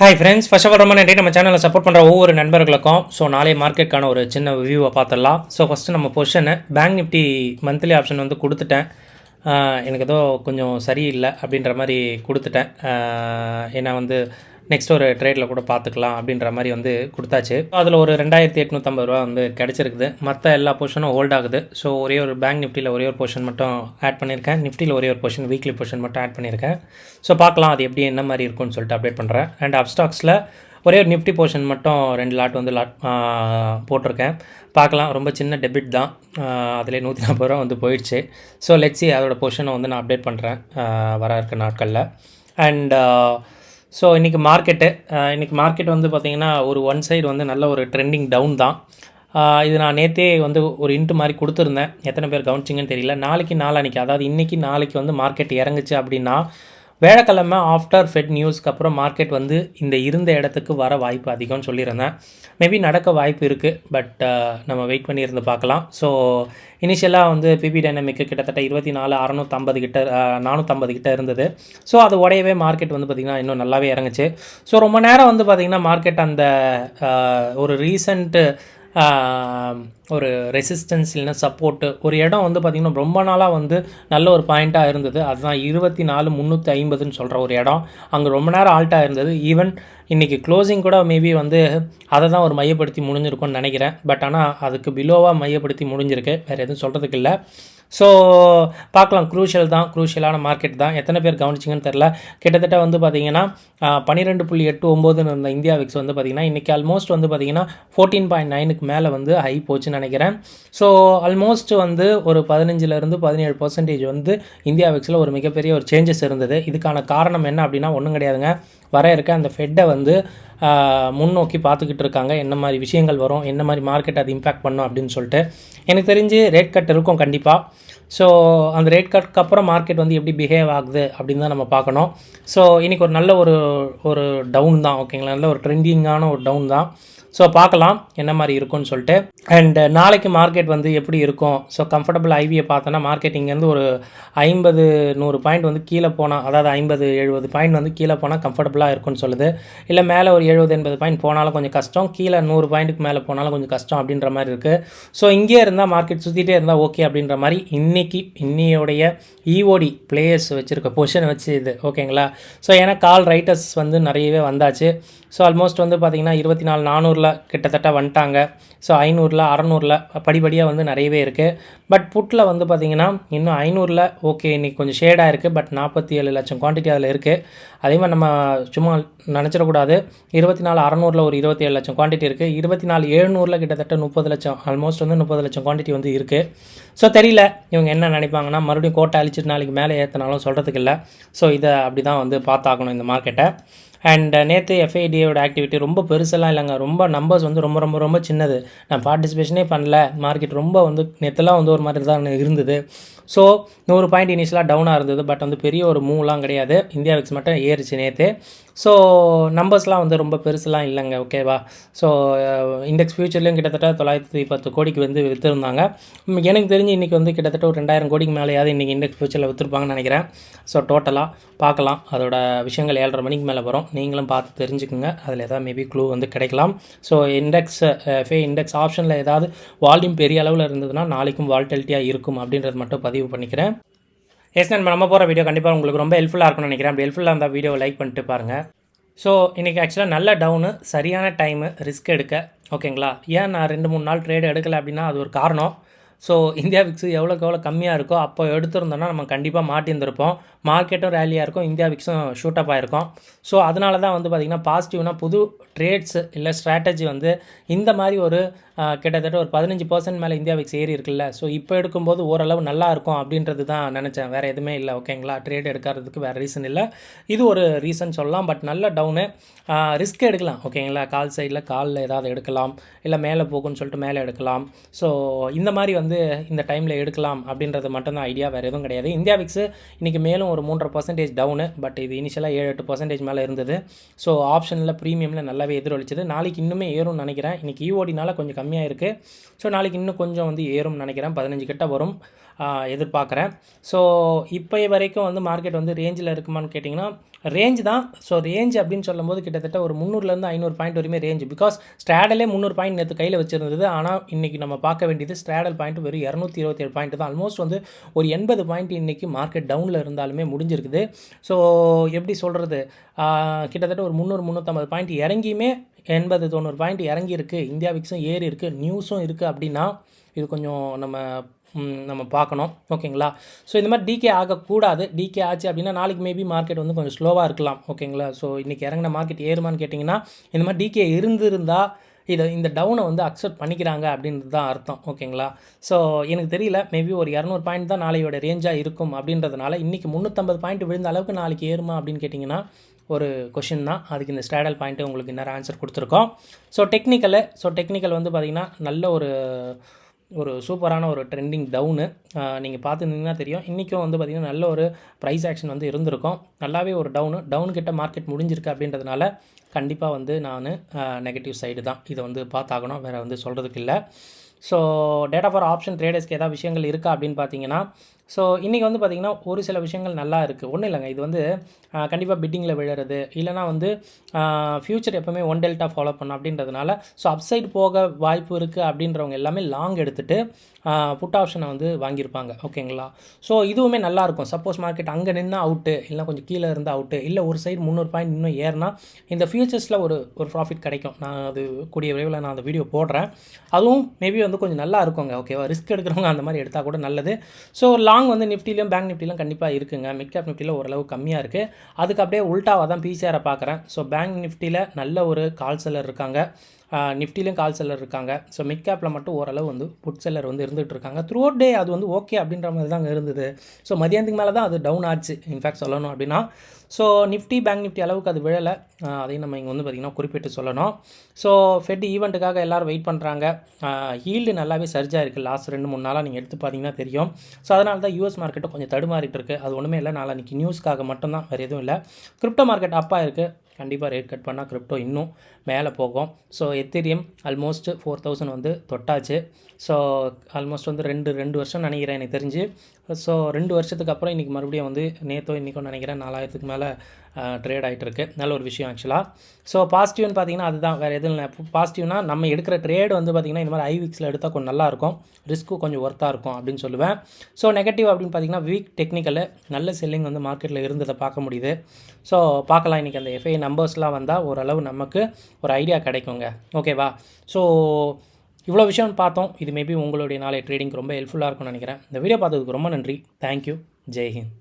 Hi friends, first of all ரொம்ப நன்றி நம்ம சேனலை சப்போர்ட் பண்ணுற ஒவ்வொரு நண்பர்களுக்கும். ஸோ நாளைய மார்க்கெட்டுக்கான ஒரு சின்ன வியூவை பார்த்துடலாம். ஸோ ஃபஸ்ட்டு நம்ம position bank Nifty monthly option வந்து கொடுத்துட்டேன். எனக்கு ஏதோ கொஞ்சம் சரியில்லை அப்படின்ற மாதிரி கொடுத்துட்டேன். ஏன்னா வந்து நெக்ஸ்ட் ஒரு ட்ரேடில் கூட பார்த்துக்கலாம் அப்படின்ற மாதிரி வந்து கொடுத்தாச்சு. அதில் ஒரு 2850 ரூபா வந்து கிடச்சிருக்குது. மற்ற எல்லா பொசிஷனும் ஹோல்ட் ஆகுது. ஸோ ஒரே ஒரு பேங்க் நிஃப்டியில் ஒரே ஒரு பொசிஷன் மட்டும் ஆட் பண்ணியிருக்கேன். நிஃப்டியில் ஒரே ஒரு பொசிஷன் வீக்லி பொசிஷன் மட்டும் ஆட் பண்ணியிருக்கேன். ஸோ பார்க்கலாம் அது எப்படி என்ன மாதிரி இருக்கும்னு சொல்லிட்டு அப்டேட் பண்ணுறேன். அண்ட் அப்ஸ்டாக்ஸில் ஒரே ஒரு நிஃப்டி பொசிஷன் மட்டும் 2 லாட் வந்து போட்டிருக்கேன். பார்க்கலாம், ரொம்ப சின்ன டெபிட் தான். அதிலே 140 ரூபா வந்து போயிடுச்சு. ஸோ லெட்ஸி அதோட பொசிஷனை வந்து நான் அப்டேட் பண்ணுறேன் வர இருக்க நாட்களில். அண்ட் ஸோ இன்றைக்கி மார்க்கெட் வந்து பார்த்திங்கன்னா ஒரு ஒன் சைடு வந்து நல்ல ஒரு ட்ரெண்டிங் டவுன் தான். இது நான் நேற்றே வந்து ஒரு இன்ட்டு மாதிரி கொடுத்துருந்தேன். எத்தனை பேர் கவனிச்சிங்கன்னு தெரியல. நாளைக்கு அதாவது இன்றைக்கி நாளைக்கு வந்து மார்க்கெட் இறங்குச்சு அப்படின்னா வேலைக்கிழமை ஆஃப்டர் ஃபெட் நியூஸ்க்கு அப்புறம் மார்க்கெட் வந்து இந்த இருந்த இடத்துக்கு வர வாய்ப்பு அதிகம்னு சொல்லியிருந்தேன். மேபி நடக்க வாய்ப்பு இருக்குது. பட் நம்ம வெயிட் பண்ணியிருந்து பார்க்கலாம். ஸோ இனிஷியலாக வந்து பிபி டைனமிக்கு கிட்டத்தட்ட 24,650 கிட்ட 450 கிட்ட இருந்தது. ஸோ அது உடையவே மார்க்கெட் வந்து பார்த்திங்கன்னா இன்னும் நல்லாவே இறங்குச்சு. ஸோ ரொம்ப நேரம் வந்து பார்த்திங்கன்னா மார்க்கெட் அந்த ஒரு ரீசண்ட்டு ஒரு ரெசிஸ்டன்ஸ் இல்லைன்னா சப்போர்ட்டு ஒரு இடம் வந்து பார்த்திங்கன்னா ரொம்ப நாளாக வந்து நல்ல ஒரு பாயிண்ட்டாக இருந்தது. அதுதான் 24,350ன்னு சொல்கிற ஒரு இடம். அங்கே ரொம்ப நேரம் ஆல்ட்டாக இருந்தது. ஈவன் இன்றைக்கி க்ளோசிங் கூட மேபி வந்து அதை தான் ஒரு மையப்படுத்தி முடிஞ்சிருக்கும்னு நினைக்கிறேன். பட் ஆனால் அதுக்கு பிலோவாக மையப்படுத்தி முடிஞ்சிருக்கு. வேறு எதுவும் சொல்கிறதுக்கு இல்லை. ஸோ பார்க்கலாம், க்ரூஷியலான மார்க்கெட் தான். எத்தனை பேர் கவனிச்சிங்கன்னு தெரில. கிட்டத்தட்ட வந்து பார்த்திங்கன்னா 12.89 இருந்த இந்தியா விக்ஸ் வந்து பார்த்திங்கன்னா இன்றைக்கி ஆல்மோஸ்ட் வந்து பார்த்திங்கன்னா 14.9க்கு மேலே வந்து ஹை போச்சுன்னு நினைக்கிறேன். ஸோ ஆல்மோஸ்ட் வந்து ஒரு 15% 17% வந்து இந்தியா விக்ஸில் ஒரு மிகப்பெரிய ஒரு சேஞ்சஸ் இருந்தது. இதுக்கான காரணம் என்ன அப்படின்னா ஒன்றும் கிடையாதுங்க. வர இருக்க அந்த ஃபெட்டை வந்து முன்னோக்கி பார்த்துக்கிட்டு இருக்காங்க. என்ன மாதிரி விஷயங்கள் வரும், என்ன மாதிரி மார்க்கெட் அது இம்பேக்ட் பண்ணும் அப்படின்னு சொல்லிட்டு. எனக்கு தெரிஞ்சு ரேட் கட் இருக்கும் கண்டிப்பாக. ஸோ அந்த ரேட் கட்க்கு அப்புறம் மார்க்கெட் வந்து எப்படி பிஹேவ் ஆகுது அப்படின்னு தான் நம்ம பார்க்கணும். ஸோ இன்றைக்கி ஒரு நல்ல ஒரு டவுன் தான். ஓகேங்களா, நல்ல ஒரு ட்ரெண்டிங்கான ஒரு டவுன் தான். ஸோ பார்க்கலாம் என்ன மாதிரி இருக்கும்னு சொல்லிட்டு. அண்ட் நாளைக்கு மார்க்கெட் வந்து எப்படி இருக்கும். ஸோ கம்ஃபர்டபுள் ஐவியை பார்த்தோன்னா மார்க்கெட் இங்கேருந்து ஒரு 50-100 பாயிண்ட் வந்து கீழே போனால், அதாவது 50-70 பாயிண்ட் வந்து கீழே போனால் கம்ஃபர்டபுளாக இருக்கும்னு சொல்லுது. இல்லை மேலே ஒரு 70-80 பாயிண்ட் போனாலும் கொஞ்சம் கஷ்டம், கீழே 100 பாயிண்ட்டுக்கு மேலே போனாலும் கொஞ்சம் கஷ்டம் அப்படின்ற மாதிரி இருக்குது. ஸோ இங்கே இருந்தால் மார்க்கெட் சுற்றிட்டே இருந்தால் ஓகே அப்படின்ற மாதிரி இன்னையோடைய இஓடி பிளேயர்ஸ் வச்சுருக்க பொசிஷனை வச்சு இது ஓகேங்களா. ஸோ ஏன்னா கால் ரைட்டர்ஸ் வந்து நிறையவே வந்தாச்சு. ஸோ ஆல்மோஸ்ட் வந்து பார்த்திங்கன்னா 24,400 கிட்டத்தட்ட வந்துட்டாங்க. ஸோ 500 600 படிப்படியாக வந்து நிறையவே இருக்குது. பட் புட்டில் வந்து பார்த்திங்கன்னா இன்னும் 500 ஓகே இன்றைக்கி கொஞ்சம் ஷேடாக இருக்குது. பட் 47 லட்சம் குவான்டிட்டி அதில் இருக்குது. அதே மாதிரி நம்ம சும்மா நினச்சிடக்கூடாது. 24,600 ஒரு 27 லட்சம் குவான்டிட்டி இருக்குது. 24,700 கிட்டத்தட்ட 30 லட்சம், ஆல்மோஸ்ட் வந்து 30 லட்சம் குவான்டிட்டி வந்து இருக்குது. ஸோ தெரியல இவங்க என்ன நினைப்பாங்கன்னா மறுபடியும் கோட்டை அழிச்சிட்டு நாளைக்கு மேலே ஏற்றினாலும் சொல்கிறதுக்கு இல்லை. ஸோ இதை அப்படி தான் வந்து பார்த்தாக்கணும் இந்த மார்க்கெட்டை. அண்ட் நேற்று எஃப்ஐடியோட ஆக்டிவிட்டி ரொம்ப பெருசெல்லாம் இல்லைங்க. ரொம்ப நம்பர்ஸ் வந்து ரொம்ப ரொம்ப ரொம்ப சின்னது. நான் பார்ட்டிசிபேஷனே பண்ணல. மார்க்கெட் ரொம்ப வந்து நேற்றுலாம் வந்து ஒரு மாதிரி தான் இருந்தது. ஸோ 100 பாயிண்ட் இனிஷியலாக டவுனாக இருந்தது. பட் வந்து பெரிய ஒரு மூவ்லாம் கிடையாது. இந்தியா விக்ஸ் மட்டும் ஏறிச்சு நேற்று. ஸோ நம்பர்ஸ்லாம் வந்து ரொம்ப பெருசுலாம் இல்லைங்க. ஓகேவா. ஸோ இண்டெக்ஸ் ஃபியூச்சர்லேயும் கிட்டத்தட்ட 910 கோடிக்கு வந்து விற்றுருந்தாங்க. எனக்கு தெரிஞ்சு இன்றைக்கி வந்து கிட்டத்தட்ட ஒரு 2000 கோடிக்கு மேலேயாவது இன்றைக்கி இண்டெக்ஸ் ஃபியூச்சரில் விற்றுருப்பாங்கன்னு நினைக்கிறேன். ஸோ டோட்டலாக பார்க்கலாம். அதோட விஷயங்கள் 7:30 மணிக்கு மேலே வரும். நீங்களும் பார்த்து தெரிஞ்சுக்குங்க. அதில் ஏதாவது மேபி க்ளூ வந்து கிடைக்கலாம். ஸோ இண்டெக்ஸ் ஆப்ஷனில் ஏதாவது வால்யூம் பெரிய அளவில் இருந்ததுன்னா நாளைக்கும் வால்டிலிட்டியாக இருக்கும் அப்படின்றது மட்டும் பதிவு பண்ணிக்கிறேன். நம்ம போகிற வீடியோ கண்டிப்பாக உங்களுக்கு ரொம்ப ஹெல்ப்ஃபுல்லாக இருக்கும்னு நினைக்கிறேன். அப்படி ஹெல்ப்ஃபுல்லாக இருந்தால் வீடியோவை லைக் பண்ணிட்டு பாருங்கள். ஸோ இன்றைக்கி ஆக்சுவலாக நல்ல டவுனு, சரியான டைமு ரிஸ்க் எடுக்க. ஓகேங்களா. ஏன் நான் 2-3 நாள் ட்ரேடு எடுக்கலை அப்படின்னா அது ஒரு காரணம். ஸோ இந்தியா விக்ஸு எவ்வளோக்கு எவ்வளோ கம்மியாக இருக்கோ அப்போ எடுத்துருந்தோன்னா நம்ம கண்டிப்பாக மாட்டியிருந்திருப்போம். மார்க்கெட்டும் ரேலியாக இருக்கும், இந்தியா விக்ஸும் ஷூட்டப் ஆகிருக்கும். ஸோ அதனால தான் வந்து பார்த்திங்கன்னா பாசிட்டிவ்னா புது ட்ரேட்ஸு இல்லை ஸ்ட்ராட்டஜி வந்து இந்த மாதிரி ஒரு கிட்டத்தட்ட ஒரு 15% மேலே இந்தியா விக்ஸ் ஏறி இருக்குல்ல. ஸோ இப்போ எடுக்கும்போது ஓரளவு நல்லா இருக்கும் அப்படின்றது தான் நினச்சேன். வேறு எதுவுமே இல்லை. ஓகேங்களா. ட்ரேட் எடுக்கிறதுக்கு வேறு ரீசன் இல்லை. இது ஒரு ரீசன் சொல்லலாம். பட் நல்ல டவுனு, ரிஸ்க் எடுக்கலாம். ஓகேங்களா. காலில் ஏதாவது எடுக்கலாம், இல்லை மேலே போகும்னு சொல்லிட்டு மேலே எடுக்கலாம். ஸோ இந்த மாதிரி வந்து இந்த டைமில் எடுக்கலாம் அப்படின்றது மட்டும்தான் ஐடியா, வேறு எதுவும் கிடையாது. இந்தியா விக்ஸு இன்றைக்கி மேலும் ஒரு 3.5% டவுனு. பட் இது இனிஷியலாக 7-8% மேலே இருந்தது. ஸோ ஆப்ஷனில் ப்ரீமியமில் நல்லாவே எதிரொலிச்சது. நாளைக்கு இன்னுமே ஏறும்னு நினைக்கிறேன். இன்றைக்கி இஓடினால கொஞ்சம் கம்மியாக இருக்குது. ஸோ நாளைக்கு இன்னும் கொஞ்சம் வந்து ஏறும்னு நினைக்கிறேன். 15 கிட்ட வரும். எதிர்பார்க்குறேன். ஸோ இப்போ வரைக்கும் வந்து மார்க்கெட் வந்து ரேஞ்சில் இருக்குமான்னு கேட்டிங்கன்னா ரேஞ்ச் தான். ஸோ ரேஞ்ச் அப்படின்னு சொல்லும்போது கிட்டத்தட்ட ஒரு 300லேருந்து 500 பாயிண்ட் வரையுமே ரேஞ்ச். பிகாஸ் ஸ்ட்ராடலே 300 பாயிண்ட் நேற்று கையில் வச்சிருந்தது. ஆனால் இன்றைக்கி நம்ம பார்க்க வேண்டியது ஸ்ட்ராடல் பாயிண்ட் வெறும் 227 பாயிண்ட் தான். ஆல்மோஸ்ட் வந்து ஒரு 80 பாயிண்ட் இன்றைக்கி மார்க்கெட் டவுனில் இருந்தாலுமே முடிஞ்சிருக்குது. ஸோ எப்படி சொல்கிறது, கிட்டத்தட்ட ஒரு 300-350 பாயிண்ட் இறங்கியுமே 80-90 பாயிண்ட் இறங்கியிருக்கு. இந்தியா விக்ஸும் ஏறி இருக்குது, நியூஸும் இருக்குது. அப்படின்னா இது கொஞ்சம் நம்ம பார்க்கணும். ஓகேங்களா. ஸோ இந்த மாதிரி டிகே ஆகக்கூடாது. டிகே ஆச்சு அப்படின்னா நாளைக்கு மேபி மார்க்கெட் வந்து கொஞ்சம் ஸ்லோவாக இருக்கலாம். ஓகேங்களா. ஸோ இன்றைக்கி இறங்கின மார்க்கெட் ஏறுமான்னு கேட்டிங்கன்னா இந்த மாதிரி டிகே இருந்திருந்தால் இந்த டவுனை வந்து அக்செப்ட் பண்ணிக்கிறாங்க அப்படின்றது தான் அர்த்தம். ஓகேங்களா. ஸோ எனக்கு தெரியல, மேபி ஒரு 200 பாயிண்ட் தான் நாளையோட ரேஞ்சாக இருக்கும். அப்படின்றதுனால இன்றைக்கி 350 பாயிண்ட் விழுந்த அளவுக்கு நாளைக்கு ஏறுமா அப்படின்னு கேட்டிங்கன்னா ஒரு கொஷின் தான். அதுக்கு இந்த ஸ்ட்ராடல் பாயிண்ட்டு உங்களுக்கு இன்னும் ஆன்சர் கொடுத்துருக்கோம். ஸோ டெக்னிக்கல் வந்து பார்த்திங்கன்னா நல்ல ஒரு சூப்பரான ஒரு ட்ரெண்டிங் டவுனு நீங்கள் பார்த்துருந்தீங்கன்னா தெரியும். இன்றைக்கும் வந்து பார்த்திங்கன்னா நல்ல ஒரு ப்ரைஸ் ஆக்ஷன் வந்து இருந்திருக்கும். நல்லாவே ஒரு டவுன் கிட்ட மார்க்கெட் முடிஞ்சிருக்கு. அப்படின்றதுனால கண்டிப்பாக வந்து நான் நெகட்டிவ் சைடு தான் இதை வந்து பார்த்தாகணும், வேறு வந்து சொல்கிறதுக்கு இல்லை. ஸோ டேட்டா ஃபார் ஆப்ஷன் ட்ரேடர்ஸ்க்கு ஏதாவது விஷயங்கள் இருக்கா அப்படின்னு பார்த்தீங்கன்னா, ஸோ இன்றைக்கி வந்து பார்த்திங்கன்னா ஒரு சில விஷயங்கள் நல்லா இருக்குது. ஒன்றும் இல்லைங்க, இது வந்து கண்டிப்பாக பிட்டிங்கில் விழுறது, இல்லைனா வந்து ஃப்யூச்சர் எப்போவுமே ஒன் டெல்டா ஃபாலோ பண்ணணும் அப்படின்றதுனால ஸோ அப்சைடு போக வாய்ப்பு இருக்குது அப்படின்றவங்க எல்லாமே லாங் எடுத்துகிட்டு புட் ஆப்ஷனை வந்து வாங்கியிருப்பாங்க. ஓகேங்களா. ஸோ இதுவுமே நல்லாயிருக்கும். சப்போஸ் மார்க்கெட் அங்கே நின்று அவுட்டு, இல்லை கொஞ்சம் கீழே இருந்து அவுட்டு, இல்லை ஒரு சைடு 300 பாயிண்ட் இன்னும் ஏறினா இந்த ஃபியூச்சர்ஸில் ஒரு ப்ராஃபிட் கிடைக்கும். நான் அது கூடிய விரைவில் நான் அந்த வீடியோ போடுறேன். அதுவும் மேபி வந்து கொஞ்சம் நல்லா இருக்குங்க. ஓகேவா. ரிஸ்க் எடுக்கிறவங்க அந்த மாதிரி எடுத்தால் கூட நல்லது. ஸோ லாங் வந்து நிஃப்டிலையும் பேங்க் நிஃப்டிலும் கண்டிப்பாக இருக்குங்க. மிட் கேப் நிஃப்டியில் ஓரளவு கம்மியாக இருக்குது. அதுக்கு அப்படியே உல்ட்டாவாக தான் பிசிஆரை பார்க்குறேன். ஸோ பேங்க் நிஃப்டியில் நல்ல ஒரு கால் செல்லர் இருக்காங்க, நிஃப்டிலையும் கால் செல்லர் இருக்காங்க. ஸோ மிட் கேப்பில் மட்டும் ஓரளவு வந்து புட் செல்லர் வந்து இருந்துகிட்டு இருக்காங்க. த்ரூ அவுட் டே அது வந்து ஓகே அப்படின்ற மாதிரி தாங்க இருந்தது. ஸோ மதியானத்துக்கு மேலே தான் அது டவுன் ஆச்சு இன்ஃபேக்ட் சொல்லணும் அப்படின்னா. ஸோ நிஃப்டி பேங்க் நிஃப்டி அளவுக்கு அது விழலை. அதையும் நம்ம இங்கே வந்து பார்த்திங்கன்னா குறிப்பிட்டு சொல்லணும். ஸோ ஃபெட் ஈவெண்ட்டுக்காக எல்லோரும் வெயிட் பண்ணுறாங்க. ஈல்டு நல்லாவே சர்ஜாக இருக்குது லாஸ்ட் 2-3 நாளாக நீங்கள் எடுத்து பார்த்தீங்கன்னா தெரியும். ஸோ அதனால தான் யூஎஸ் மார்க்கெட்டும் கொஞ்சம் தடுமாறிட்டு இருக்குது. அது ஒன்றுமே இல்லை, நாளைக்கு நியூஸ்க்காக மட்டும்தான், வேறு எதுவும் இல்லை. கிரிப்டோ மார்க்கெட் அப்பாக இருக்குது. கண்டிப்பாக ரேட் கட் பண்ணால் கிரிப்டோ இன்னும் மேலே போகும். ஸோ எத்தீரியம் ஆல்மோஸ்ட் 4000 வந்து தொட்டாச்சு. ஸோ ஆல்மோஸ்ட் வந்து ரெண்டு வருஷம் நினைக்கிறேன் எனக்கு தெரிஞ்சு. ஸோ 2 வருஷத்துக்கு அப்புறம் இன்றைக்கி மறுபடியும் வந்து நேற்றோ இன்றைக்கும் நினைக்கிறேன் 4000க்கு மேலே ட்ரேட் ஆகிட்டு இருக்குது. நல்ல ஒரு விஷயம் ஆக்சுவலாக. ஸோ பாசிட்டிவ்னு பார்த்தீங்கன்னா அதுதான், வேறு எதுவும் இல்லை. பாசிட்டிவ்னா நம்ம எடுக்கிற ட்ரேடு வந்து பார்த்திங்கன்னா இந்த மாதிரி ஐவிக்ஸில் எடுத்தால் கொஞ்சம் நல்லாயிருக்கும், ரிஸ்க்கும் கொஞ்சம் ஒர்த்தாக இருக்கும் அப்படின்னு சொல்லுவேன். ஸோ நெகட்டிவ் அப்படின்னு பார்த்தீங்கன்னா வீக் டெக்னிக்கலு நல்ல செல்லிங் வந்து மார்க்கெட்டில் இருந்ததை பார்க்க முடியுது. ஸோ பார்க்கலாம், இன்றைக்கி அந்த எஃப்ஐ நம்பர்ஸ்லாம் வந்தால் ஓரளவு நமக்கு ஒரு ஐடியா கிடைக்குங்க. ஓகேவா. ஸோ இவ்வளோ விஷயம் பார்த்தோம். இது மேபி உங்களுடைய நாளை ட்ரேடிங் ரொம்ப ஹெல்ப்ஃபுல்லாக இருக்கும்னு நினைக்கிறேன். இந்த வீடியோ பார்த்ததுக்கு ரொம்ப நன்றி. தேங்க்யூ. ஜெய்ஹிந்த்.